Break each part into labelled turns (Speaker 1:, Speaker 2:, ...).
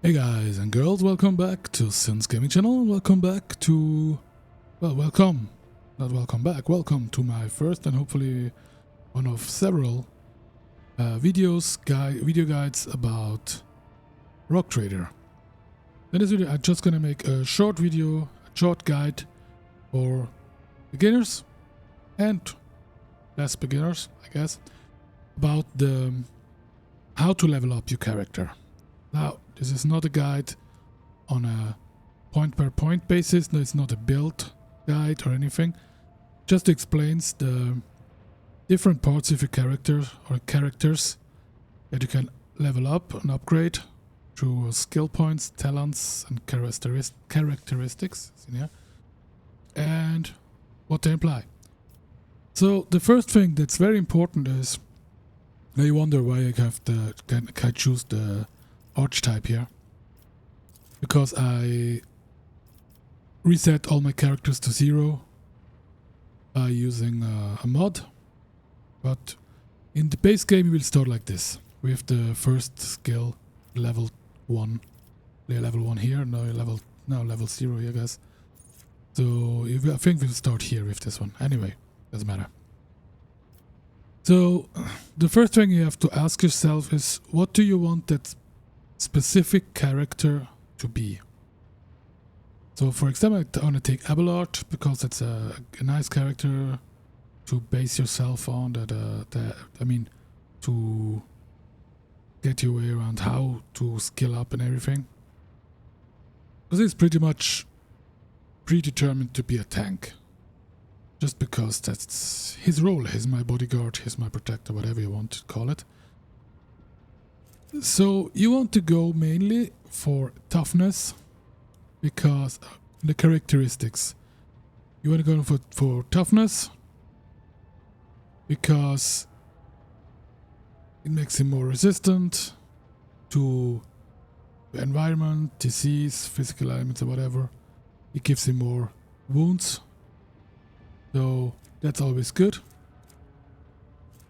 Speaker 1: Hey guys and girls, welcome back to Sin's Gaming Channel, and welcome back to, well, welcome to my first and hopefully one of several video guides about Rock Trader. In this video I'm just gonna make a short video, a short guide for beginners and less beginners, I guess, about how to level up your character. Now, this is not a guide on a point-per-point basis. No, it's not a build guide or anything. Just explains the different parts of your character or characters that you can level up and upgrade through skill points, talents, and characteristics, and what they imply. So the first thing that's very important is, now you wonder why I choose the archetype here, because I reset all my characters to 0 by using a mod, but in the base game you will start like this with the first skill level 1 here, now level 0 here, guys. So I think we'll start here with this one. Anyway, doesn't matter. So the first thing you have to ask yourself is, what do you want that specific character to be? So for example, I want to take Abelard because it's a nice character to base yourself on, to get your way around how to skill up and everything, because he's pretty much predetermined to be a tank, just because that's his role. He's my bodyguard, he's my protector, whatever you want to call it. So you want to go mainly for toughness, because the characteristics. You want to go for toughness because it makes him more resistant to the environment, disease, physical elements or whatever. It gives him more wounds, so that's always good.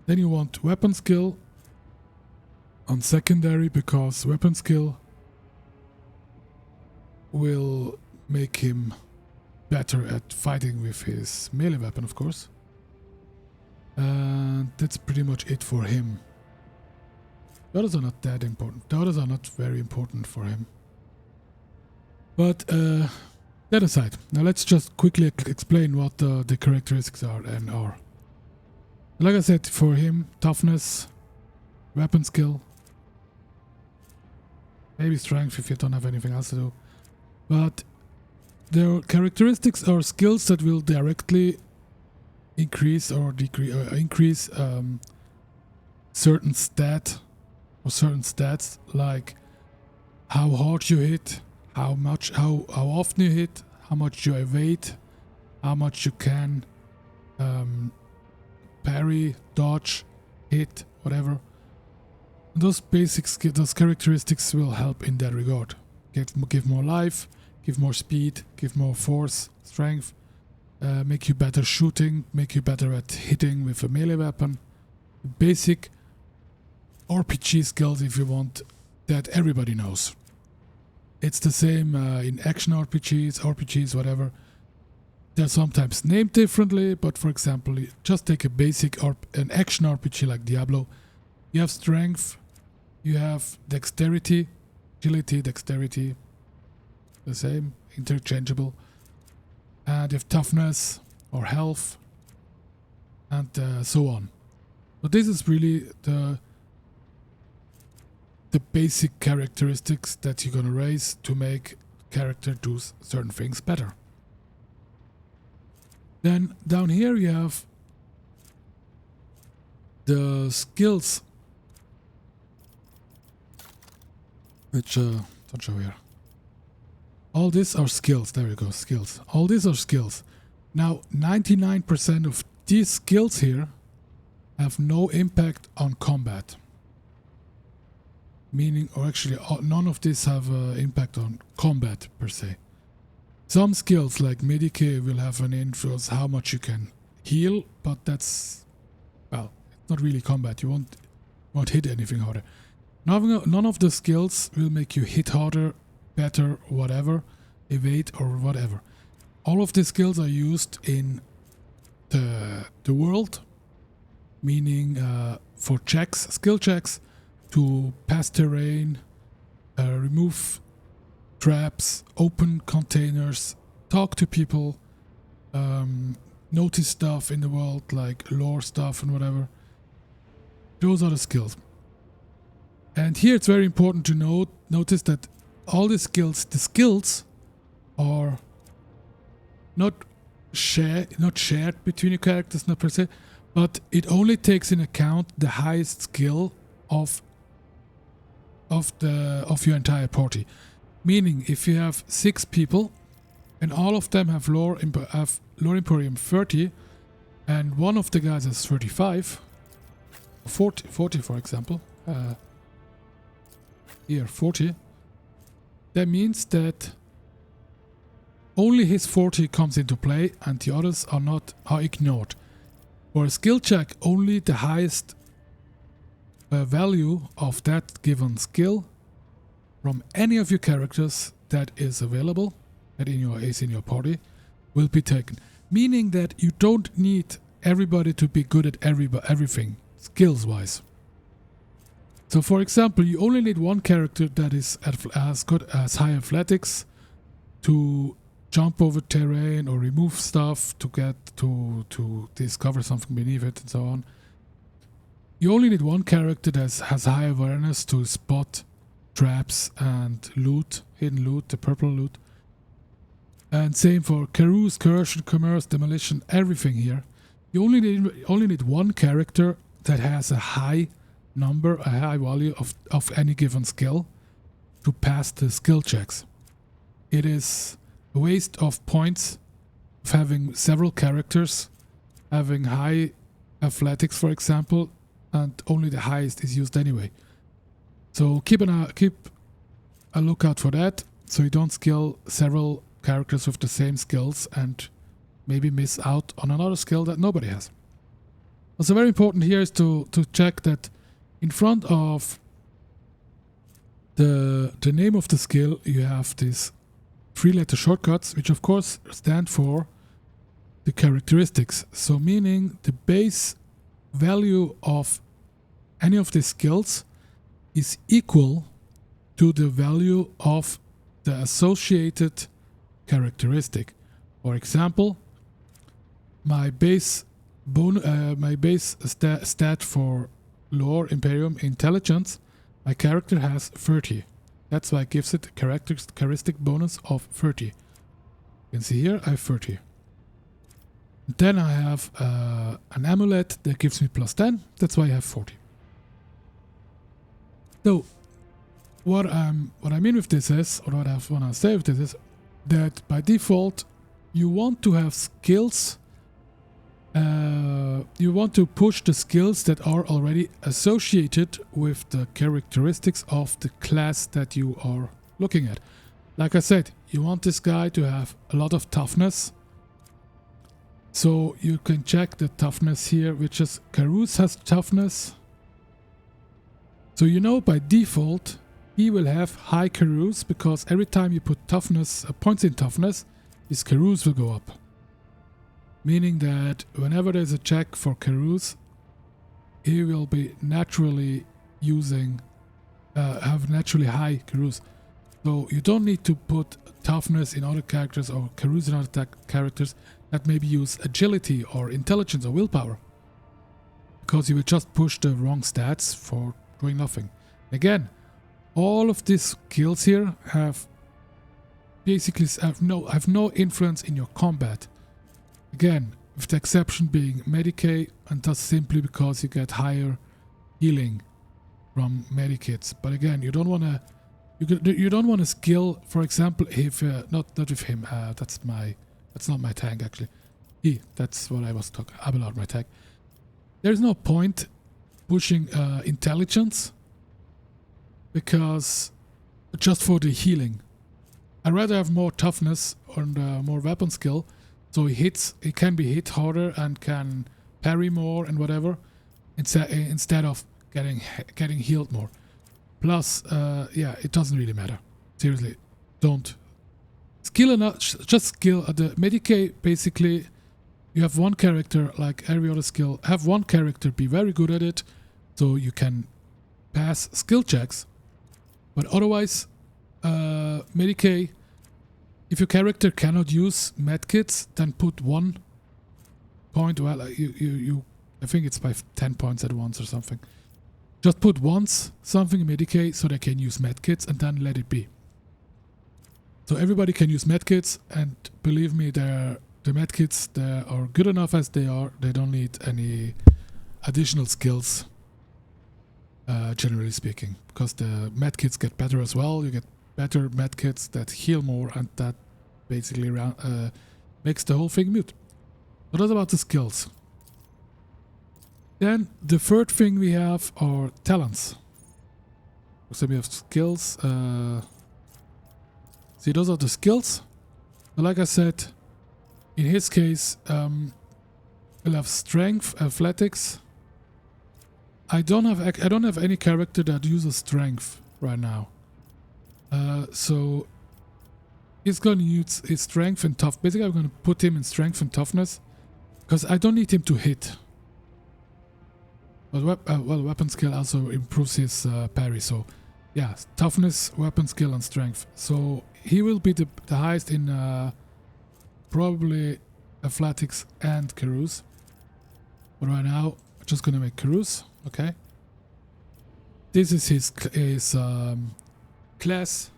Speaker 1: Then you want weapon skill on secondary, because weapon skill will make him better at fighting with his melee weapon, of course. And that's pretty much it for him. The others are not that important. The others are not very important for him. But that aside, now let's just quickly explain what the characteristics are. Like I said, for him, toughness, weapon skill, maybe strength if you don't have anything else to do. But their characteristics are skills that will directly increase or decrease, certain stats, like how hard you hit, how often you hit, how much you evade, how much you can parry, dodge, hit, whatever. Those those characteristics will help in that regard. Give more life, give more speed, give more force, strength, make you better shooting, make you better at hitting with a melee weapon. Basic RPG skills, if you want, that everybody knows. It's the same in action RPGs, whatever. They're sometimes named differently, but for example, just take a basic an action RPG like Diablo. You have strength, you have dexterity, agility, dexterity, the same, interchangeable. And you have toughness or health, and so on. So this is really the basic characteristics that you're gonna raise to make character do certain things better. Then down here you have the skills, which don't show here. All these are skills. There we go, skills. All these are skills. Now 99% of these skills here have no impact on combat. Meaning, or actually none of these have impact on combat per se. Some skills like Medicae will have an influence how much you can heal, but that's, well, it's not really combat. You won't hit anything harder. None of the skills will make you hit harder, better, whatever, evade or whatever. All of the skills are used in the world, meaning for checks, skill checks, to pass terrain, remove traps, open containers, talk to people, notice stuff in the world like lore stuff and whatever. Those are the skills. And here it's very important to notice that all the skills are not shared between your characters, not per se, but it only takes in account the highest skill of your entire party. Meaning, if you have 6 people and all of them have lore Emporium 30, and one of the guys has 35, 40 for example, here 40, that means that only his 40 comes into play and the others are ignored. For a skill check, only the highest value of that given skill from any of your characters that is available, that is in your party, will be taken. Meaning that you don't need everybody to be good at everything, skills-wise. So for example, you only need one character that is as good as high athletics to jump over terrain or remove stuff to get to discover something beneath it and so on. You only need one character that has high awareness to spot traps and loot, hidden loot, the purple loot. And same for carouse, incursion, commerce, demolition, everything here. You only need one character that has a high number, a high value of any given skill to pass the skill checks. It is a waste of points of having several characters, having high athletics, for example, and only the highest is used anyway. So keep a lookout for that, so you don't skill several characters with the same skills and maybe miss out on another skill that nobody has. Also very important here is to check that in front of the name of the skill you have these 3-letter shortcuts, which of course stand for the characteristics. So meaning the base value of any of these skills is equal to the value of the associated characteristic. For example, my base stat for lore Imperium intelligence, my character has 30. That's why it gives it a characteristic bonus of 30. You can see here I have 30. Then I have an amulet that gives me plus 10. That's why I have 40. So what I mean with this is, or what I want to say with this is, that by default you want to have skills. You want to push the skills that are already associated with the characteristics of the class that you are looking at. Like I said, you want this guy to have a lot of toughness. So you can check the toughness here, which is Carouse has toughness. So you know by default he will have high Carouse because every time you put toughness, points in toughness, his Carouse will go up. Meaning that whenever there's a check for Carouse, he will be naturally have naturally high Carouse. So you don't need to put toughness in other characters or Carouse in other characters that maybe use agility or intelligence or willpower. Because you will just push the wrong stats for doing nothing. Again, all of these skills here have basically have no influence in your combat. Again, with the exception being Medicaid, and that's simply because you get higher healing from Medikits. But again, you don't want to skill. For example, if not with him. That's not my tank actually. That's what I was talking. Abelard, my tank. There's no point pushing intelligence because just for the healing. I'd rather have more toughness and more weapon skill. So he can be hit harder and can parry more and whatever, instead of getting healed more. Plus, yeah, it doesn't really matter. Seriously, don't. Skill enough, just skill. The Medicae, basically, you have one character, like every other skill, have one character, be very good at it, so you can pass skill checks. But otherwise, Medicae, if your character cannot use medkits, then put 1 point. Well, I think it's by 10 points at once or something. Just put once something in Medicae so they can use medkits, and then let it be. So everybody can use medkits, and believe me, the medkits, they are good enough as they are. They don't need any additional skills, generally speaking, because the medkits get better as well. You get better medkits that heal more, and that basically makes the whole thing mute. So that's about the skills. Then the third thing we have are talents. So we have skills. See, those are the skills. But like I said, in his case, we'll have strength, athletics. I don't have any character that uses strength right now. So he's going to use his strength and tough. Basically, I'm going to put him in strength and toughness because I don't need him to hit. But well, weapon skill also improves his parry. So yeah, toughness, weapon skill, and strength. So he will be the highest in probably athletics and carouse. But right now, I'm just gonna make carouse. Okay. This is his class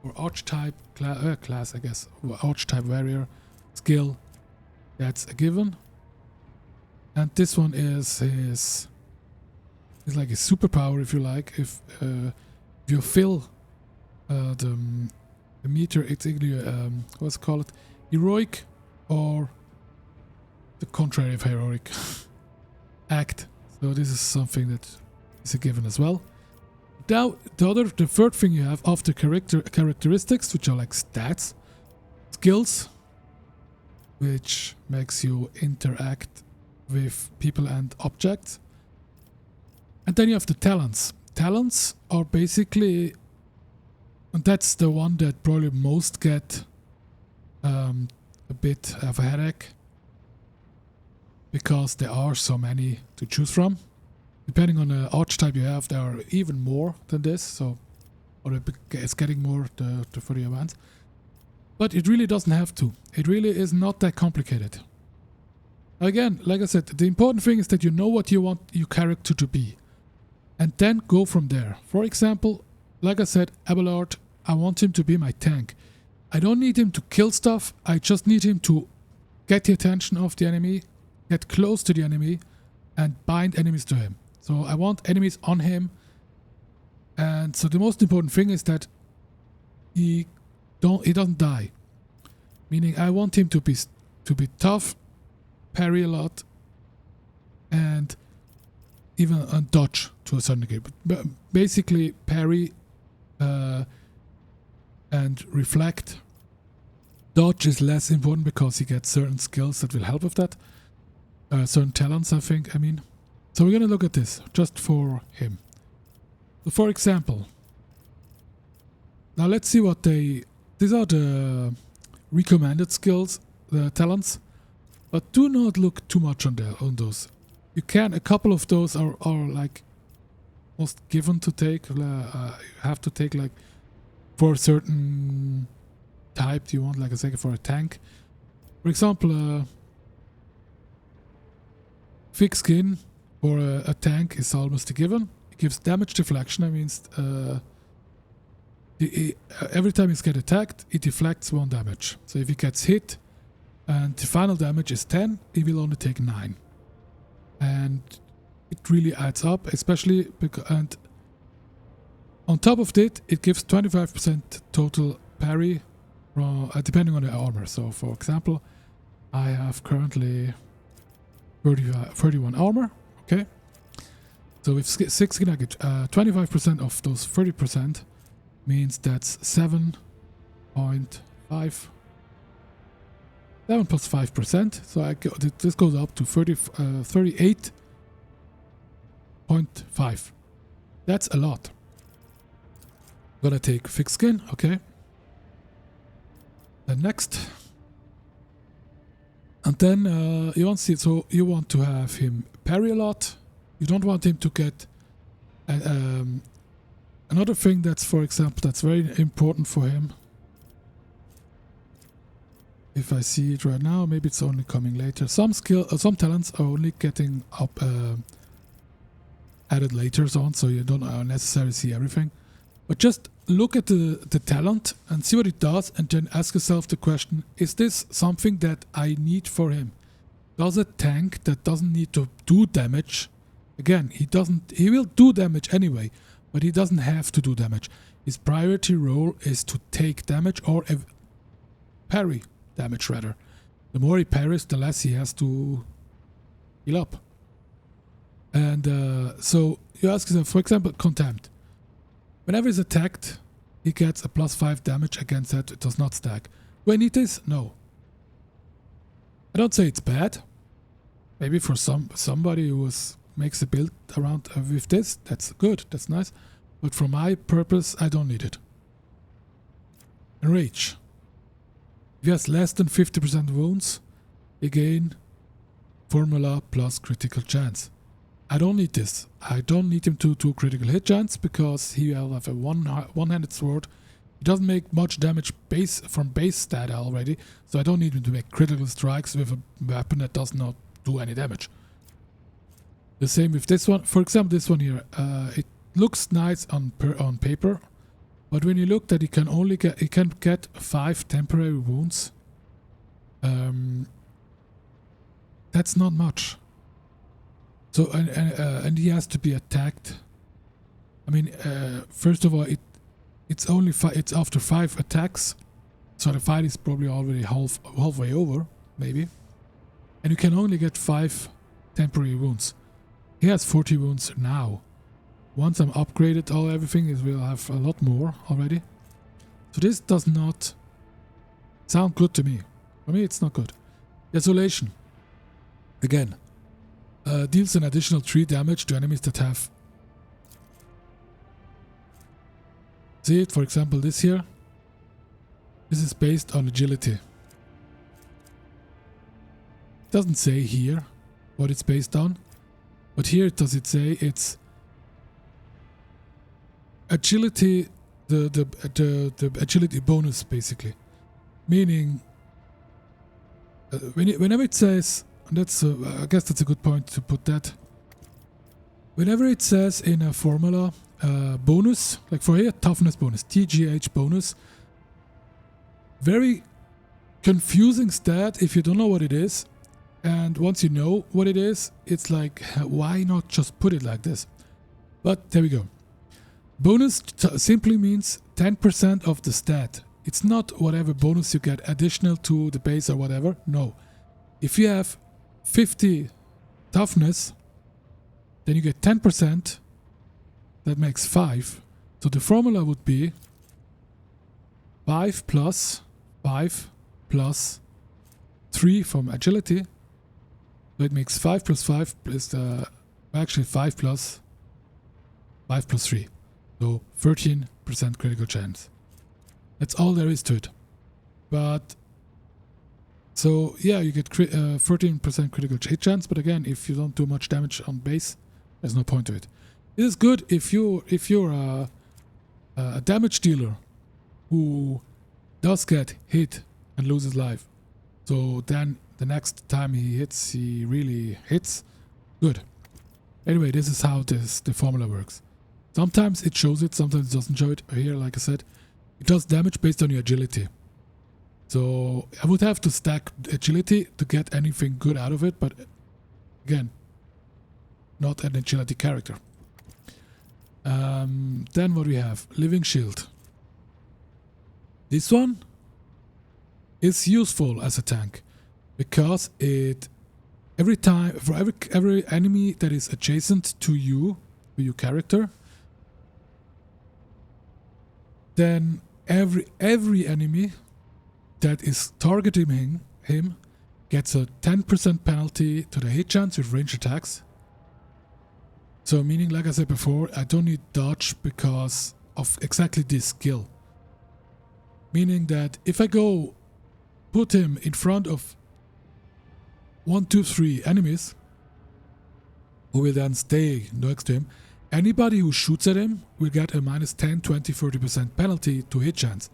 Speaker 1: or archetype class, I guess, or archetype warrior skill. That's a given. And this one is his. It's like a superpower, if you like. If you fill the meter, it's either what's it called, heroic or the contrary of heroic act. So this is something that is a given as well. Now the third thing you have after characteristics, which are like stats, skills, which makes you interact with people and objects. And then you have the talents. Talents are basically, and that's the one that probably most get a bit of a headache, because there are so many to choose from. Depending on the archetype you have, there are even more than this, so or it's getting more for the advance. But it really doesn't have to. It really is not that complicated. Again, like I said, the important thing is that you know what you want your character to be. And then go from there. For example, like I said, Abelard, I want him to be my tank. I don't need him to kill stuff. I just need him to get the attention of the enemy, get close to the enemy, and bind enemies to him. So I want enemies on him. And so the most important thing is that he doesn't die. Meaning I want him to be tough, parry a lot, and even dodge to a certain degree. But basically parry and reflect. Dodge is less important because he gets certain skills that will help with that. Certain talents, I mean. So we're going to look at this just for him. So for example, now let's see what these are the recommended skills, the talents, but do not look too much on those. You can, a couple of those are like most given to take. You have to take like for a certain type you want, like a second for a tank. For example, thick skin for a tank is almost a given. It gives damage deflection. That means every time he gets attacked, it deflects 1 damage. So if he gets hit and the final damage is 10, he will only take 9. And it really adds up, especially because, and on top of that, it gives 25% total parry, depending on the armor. So, for example, I have currently 31 armor. Okay, so with 6 skin, I get 25% of those 30% means that's 7.5. 7 plus 5%, so this goes up to 38.5. That's a lot. Gonna take thick skin, okay. Then next. And then you want to have him parry a lot. You don't want him to get another thing that's, for example, that's very important for him. If I see it right now, maybe it's only coming later. Some some talents are only getting up added later on, so you don't necessarily see everything. But just look at the talent and see what it does, and then ask yourself the question: is this something that I need for him? Does a tank that doesn't need to do damage? Again, he will do damage anyway, but he doesn't have to do damage. His priority role is to take damage or parry damage rather. The more he parries, the less he has to heal up. And so you ask yourself, for example, Contempt. Whenever he's attacked, he gets a +5 damage against that. It does not stack. Do I need this? No. I don't say it's bad. Maybe for somebody who makes a build around with this, that's good, that's nice. But for my purpose, I don't need it. Enrage. If he has less than 50% wounds, again, formula plus critical chance. I don't need this. I don't need him to do critical hit chance because he will have a one-handed sword. He doesn't make much damage from base stat already, so I don't need him to make critical strikes with a weapon that does not do any damage. The same with this one. For example, this one here. It looks nice on paper, but when you look that he can get 5 temporary wounds. That's not much. So and he has to be attacked. I mean, first of all, it's only it's after 5 attacks, so the fight is probably already halfway over, maybe. And you can only get 5 temporary wounds. He has 40 wounds now. Once I'm upgraded, everything will have a lot more already. So this does not sound good to me. For me, it's not good. Desolation. Again. Deals an additional 3 damage to enemies that have... See it, for example, this here. This is based on agility. It doesn't say here what it's based on, but here does it say it's agility, the agility bonus basically. Meaning, whenever it says... That's I guess that's a good point to put that. Whenever it says in a formula bonus, like for here, toughness bonus, TGH bonus, very confusing stat if you don't know what it is. And once you know what it is, it's like, why not just put it like this? But there we go. Bonus simply means 10% of the stat. It's not whatever bonus you get additional to the base or whatever. No. If you have 50 toughness, then you get 10%. That makes 5. So the formula would be 5 plus 5 plus 3 from agility. So it makes 5 plus 5 is actually 5 plus 3. So 13% critical chance. That's all there is to it. But so yeah, you get 13% critical hit chance, but again, if you don't do much damage on base, there's no point to it. It is good if you're a damage dealer who does get hit and loses life. So then the next time he hits, he really hits. Good. Anyway, this is how the formula works. Sometimes it shows it, sometimes it doesn't show it. Here, like I said, it does damage based on your agility. So I would have to stack agility to get anything good out of it, but again, not an agility character. Then what we have? Living Shield. This one is useful as a tank because it every time for every enemy that is adjacent to you, to your character, then every enemy that is targeting him gets a 10% penalty to the hit chance with range attacks. So meaning, like I said before, I don't need dodge because of exactly this skill. Meaning that if I go put him in front of 1, 2, 3 enemies, who will then stay next to him, anybody who shoots at him will get a minus 10, 20, 30% penalty to hit chance.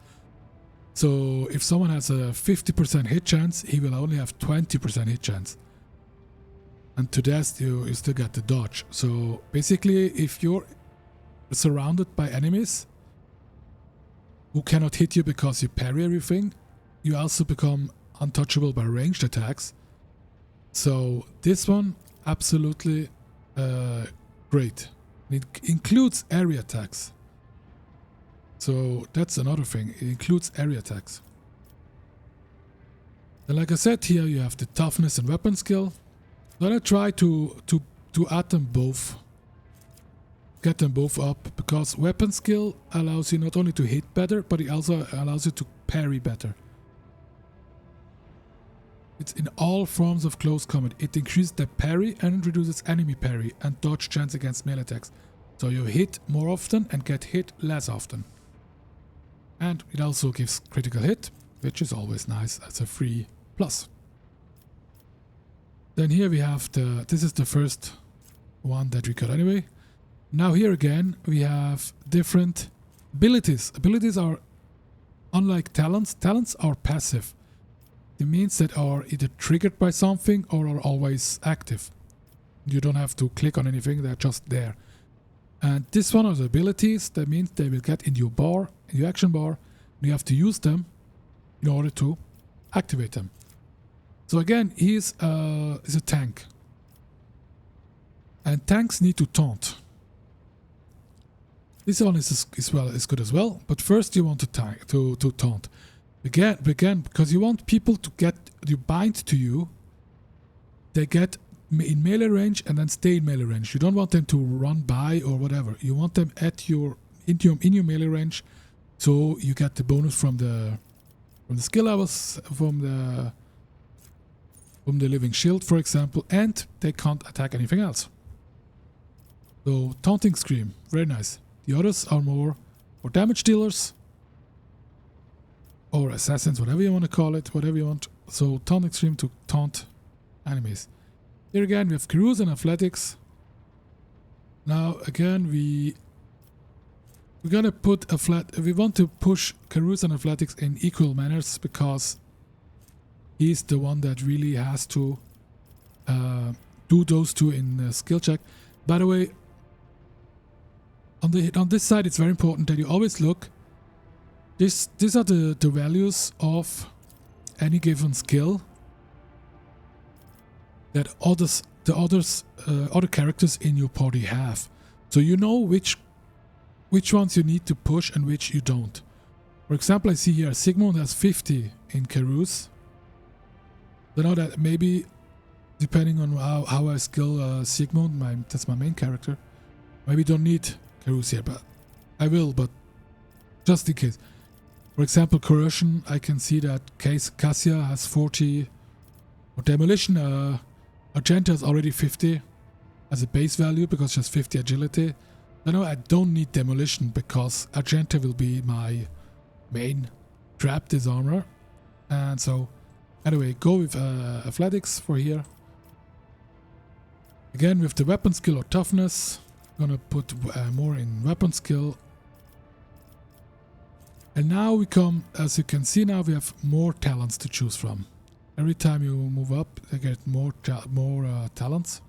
Speaker 1: So if someone has a 50% hit chance, he will only have 20% hit chance. And to that you still get the dodge. So basically, if you're surrounded by enemies who cannot hit you because you parry everything, you also become untouchable by ranged attacks. So this one, absolutely great. It includes area attacks. So that's another thing, it includes area attacks. And like I said, here you have the toughness and weapon skill. Then I try to add them both. Get them both up, because weapon skill allows you not only to hit better, but it also allows you to parry better. It's in all forms of close combat. It increases the parry and reduces enemy parry and dodge chance against melee attacks. So you hit more often and get hit less often. And it also gives critical hit, which is always nice as a free plus. Then here we have this is the first one that we got anyway. Now here again we have different abilities. Abilities are unlike talents. Talents are passive. It means that are either triggered by something or are always active. You don't have to click on anything, they're just there. And this one are the abilities. That means they will get in your bar, in your action bar, and you have to use them in order to activate them. So again, he is a tank. And tanks need to taunt. This one is good as well, but first you want to taunt. Again, because you want people to get, you bind to you, they get in melee range and then stay in melee range. You don't want them to run by or whatever. You want them at your in your melee range, so you get the bonus from the skill levels, from the living shield, for example, and they can't attack anything else. So taunting scream, very nice. The others are more for damage dealers or assassins, whatever you want to call it, whatever you want. So taunting scream to taunt enemies. Here again we have Carouse and Athletics. Now again we're gonna put we want to push Carouse and Athletics in equal manners, because he's the one that really has to do those two in skill check. By the way, on this side it's very important that you always look. These are the values of any given skill that other characters in your party have. So you know which ones you need to push and which you don't. For example, I see here Sigmund has 50 in Carouse. So now that maybe, depending on how I skill Sigmund, that's my main character, maybe don't need Carouse here, but I will, but just in case. For example, Coercion, I can see that Cassia has 40, or Demolition, Argenta is already 50 as a base value because she has 50 agility. Now I don't need Demolition because Argenta will be my main trap disarmer. And so, anyway, go with Athletics for here. Again, with the weapon skill or toughness, I'm gonna put more in weapon skill. And now we come, as you can see now, we have more talents to choose from. Every time you move up, you get more talents.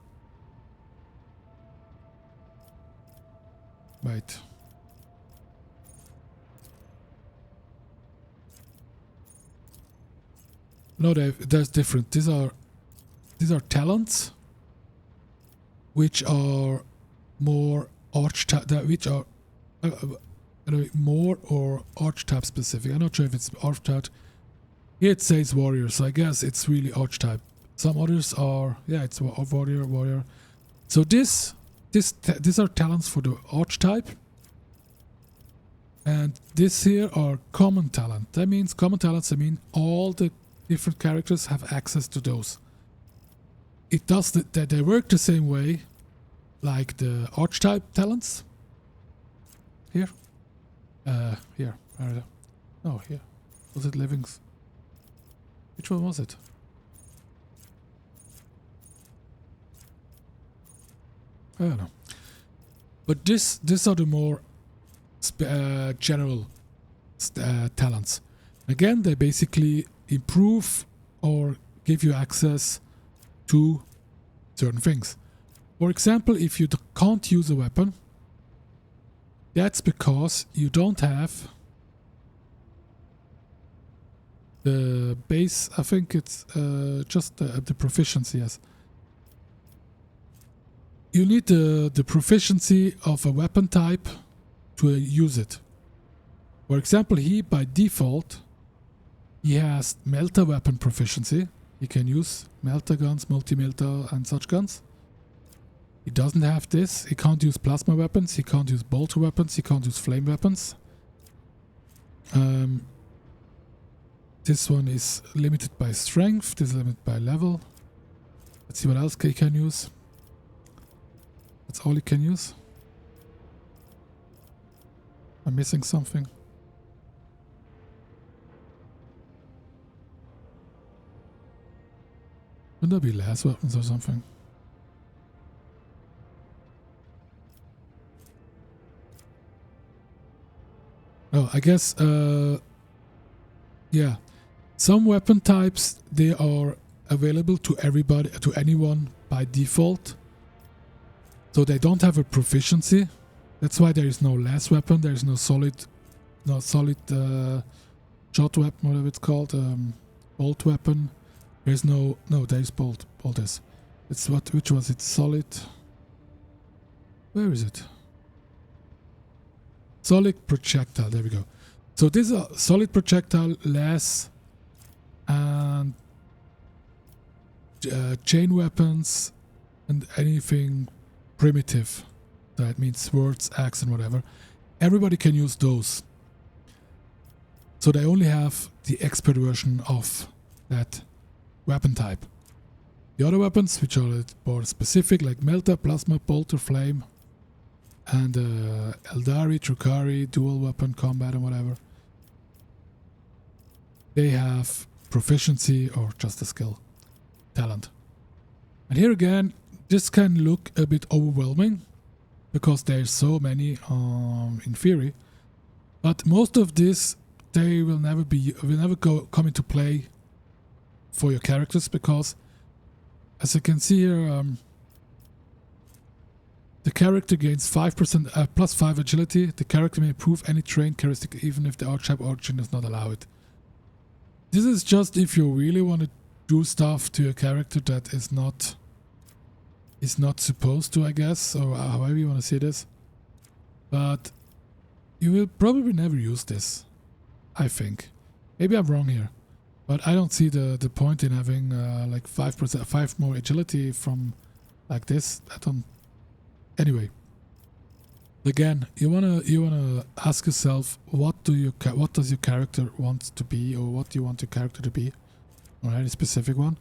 Speaker 1: Wait. No, there's different. These are talents, which are more which are more or archetype specific. I'm not sure if it's archetype. Here it says warrior, so I guess it's really archetype. Some others are, yeah, it's warrior. So these are talents for the archetype, and this here are common talent. That means common talents. I mean all the different characters have access to those. It does that they work the same way, like the archetype talents. Here, Here. No, here. Was it living? Which one was it? I don't know. But these are the more general talents. Again, they basically improve or give you access to certain things. For example, if you can't use a weapon, that's because you don't have the base. I think it's just the proficiency. Yes, you need the proficiency of a weapon type to use it. For example, he by default he has melter weapon proficiency. He can use melter guns, multi-melter and such guns. He doesn't have this. He can't use plasma weapons. He can't use bolter weapons. He can't use flame weapons. This one is limited by strength. This is limited by level. Let's see what else he can use. That's all he can use. I'm missing something. Wouldn't there be less weapons or something? Oh, I guess, yeah. Some weapon types, they are available to everybody, to anyone by default. So they don't have a proficiency. That's why there is no last weapon. There is no solid shot weapon, whatever it's called, bolt weapon. There's no there is bolt is. It's which was it? Solid. Where is it? Solid projectile. There we go. So this is a solid projectile, less, and chain weapons, and anything primitive. That means swords, axe, and whatever. Everybody can use those. So they only have the expert version of that weapon type. The other weapons, which are more specific, like melter, plasma, bolter, flame, and Eldari, Trukari, dual weapon, combat, and whatever, they have proficiency or just a skill, talent. And here again, this can look a bit overwhelming because there's so many in theory, but most of this they will never come into play for your characters, because as you can see here, the character gains 5% plus 5 agility. The character may improve any train characteristic even if the archetype origin does not allow it. This is just if you really want to do stuff to your character that is not supposed to, I guess, or however you want to say this. But you will probably never use this, I think. Maybe I'm wrong here, but I don't see the point in having like 5 more agility from like this. I don't. Anyway, again, you wanna ask yourself, what does your character want to be, or what do you want your character to be? Alright, a specific one.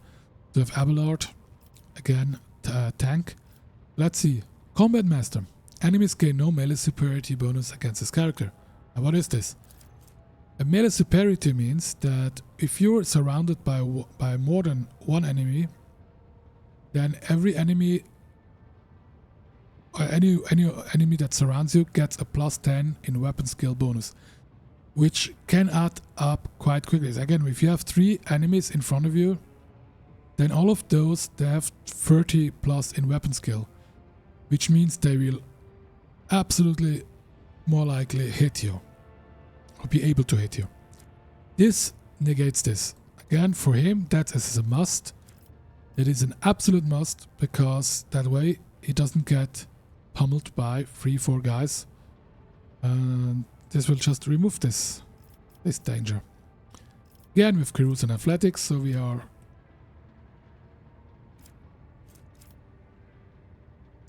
Speaker 1: So we have Abelard, again, tank. Let's see, combat master. Enemies gain no melee superiority bonus against this character. And what is this? A melee superiority means that if you're surrounded by more than one enemy, then every enemy or any enemy that surrounds you gets a +10 in weapon skill bonus, which can add up quite quickly. So again, if you have 3 enemies in front of you, then all of those, they have 30 plus in weapon skill, which means they will absolutely more likely hit you or be able to hit you. This negates this. Again, for him, that is a must. It is an absolute must, because that way he doesn't get pummeled by 3-4 guys, and this will just remove this danger. Again, with Cruise and Athletics, so we are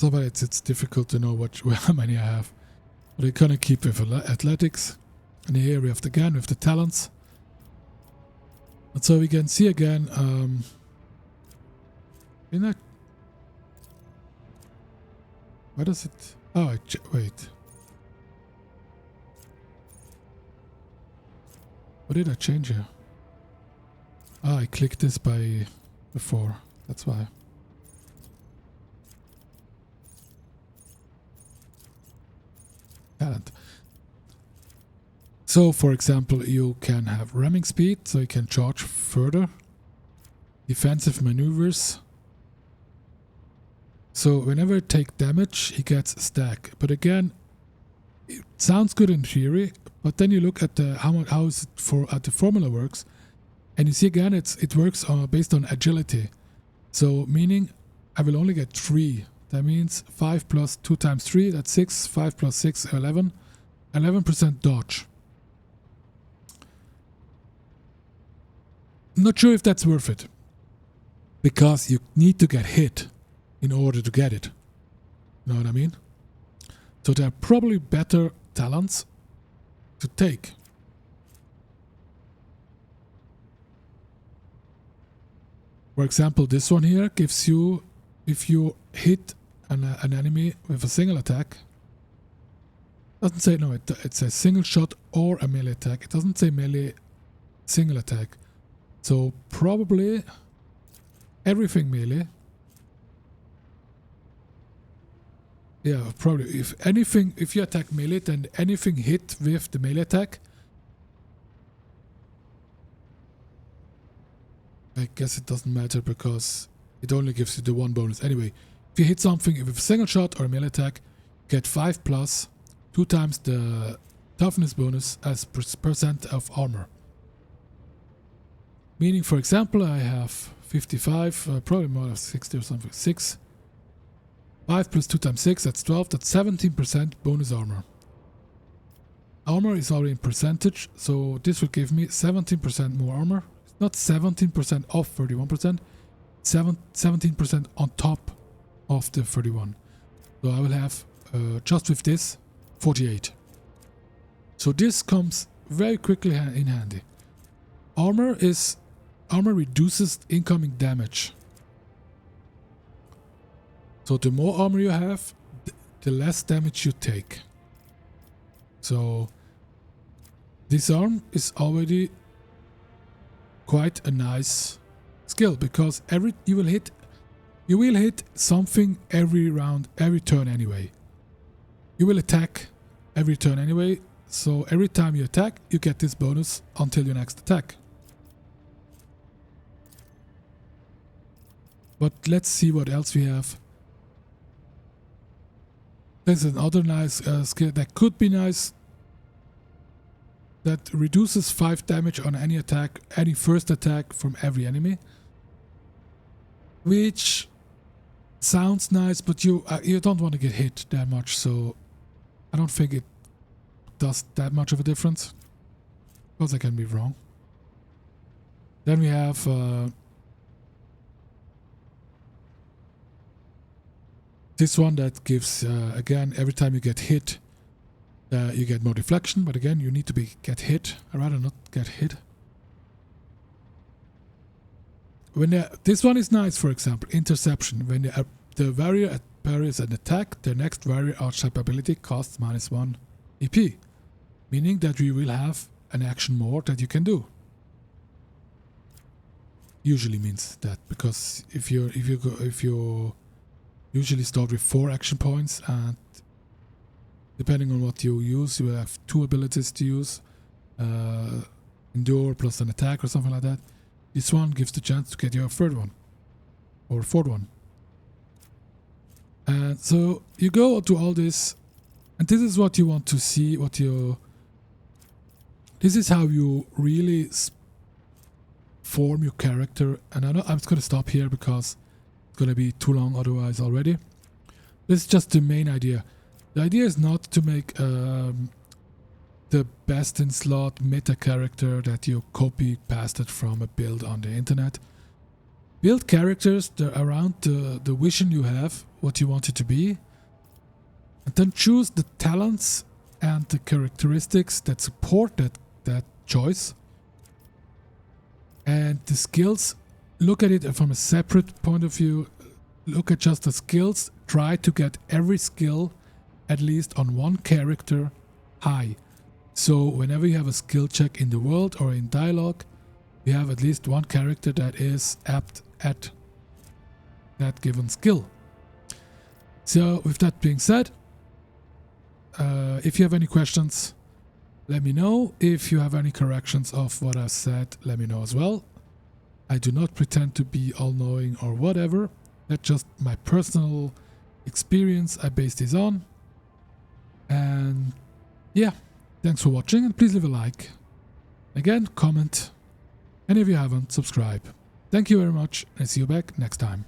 Speaker 1: but it's difficult to know how many I have, but I kind of keep with Athletics. And here we have again with the talents, and so we can see again in that. Why does it? Oh, wait. What did I change here? Ah, I clicked this by before. That's why. Talent. So, for example, you can have ramming speed, so you can charge further. Defensive maneuvers. So, whenever you take damage, he gets a stack. But again, it sounds good in theory, but then you look at the how is it for at the formula works, and you see again it works based on agility. So, meaning I will only get 3. That means 5 plus 2 times 3, that's 6. 5 plus 6, 11. 11% dodge. Not sure if that's worth it. Because you need to get hit in order to get it. You know what I mean? So there are probably better talents to take. For example, this one here gives you, if you hit an enemy with a single attack, doesn't say, no, it says single shot or a melee attack. It doesn't say melee, single attack. So probably everything melee. Yeah, probably. If you attack melee, then anything hit with the melee attack. I guess it doesn't matter because it only gives you the 1 bonus. Anyway, if you hit something with a single shot or a melee attack, get 5 plus 2 times the toughness bonus as percent of armor. Meaning, for example, I have 55, probably more than 60 or something. 6. 5 plus 2 times 6, that's 12. That's 17% bonus armor. Armor is already in percentage, so this will give me 17% more armor. It's not 17% off 31%. 17% on top of the 31. So I will have, just with this, 48. So this comes very quickly in handy. Armor reduces incoming damage. So the more armor you have, the less damage you take. So this arm is already quite a nice skill because you will hit something every round, every turn anyway. You will attack every turn anyway, so every time you attack, you get this bonus until your next attack. But let's see what else we have. There's another nice skill that could be nice. That reduces 5 damage on any attack, any first attack from every enemy. Which sounds nice, but you don't want to get hit that much, so I don't think it does that much of a difference. Because I can be wrong. Then we have this one that gives, again, every time you get hit, you get more deflection, but again, you need to get hit. I'd rather not get hit. When this one is nice, for example, interception. When the warrior parries an attack, the next warrior archetype ability costs -1 EP, meaning that you will have an action more that you can do. Usually means that, because if you usually start with 4 action points, and depending on what you use, you will have 2 abilities to use, endure plus an attack or something like that. This one gives the chance to get your 3rd one or 4th one. And so you go to all this, and this is what you want to see. This is how you really form your character. And I'm just going to stop here because it's going to be too long otherwise already. This is just the main idea. The idea is not to make the best in slot meta character that you copy pasted from a build on the internet. Build characters around the vision you have, what you want it to be, and then choose the talents and the characteristics that support that choice. And the skills, look at it from a separate point of view. Look at just the skills. Try to get every skill at least on one character high. So whenever you have a skill check in the world or in dialogue, you have at least one character that is apt at that given skill. So with that being said, if you have any questions, let me know. If you have any corrections of what I've said, let me know as well. I do not pretend to be all-knowing or whatever. That's just my personal experience I base this on. And yeah, thanks for watching, and please leave a like. Again, comment, and if you haven't, subscribe. Thank you very much, and see you back next time.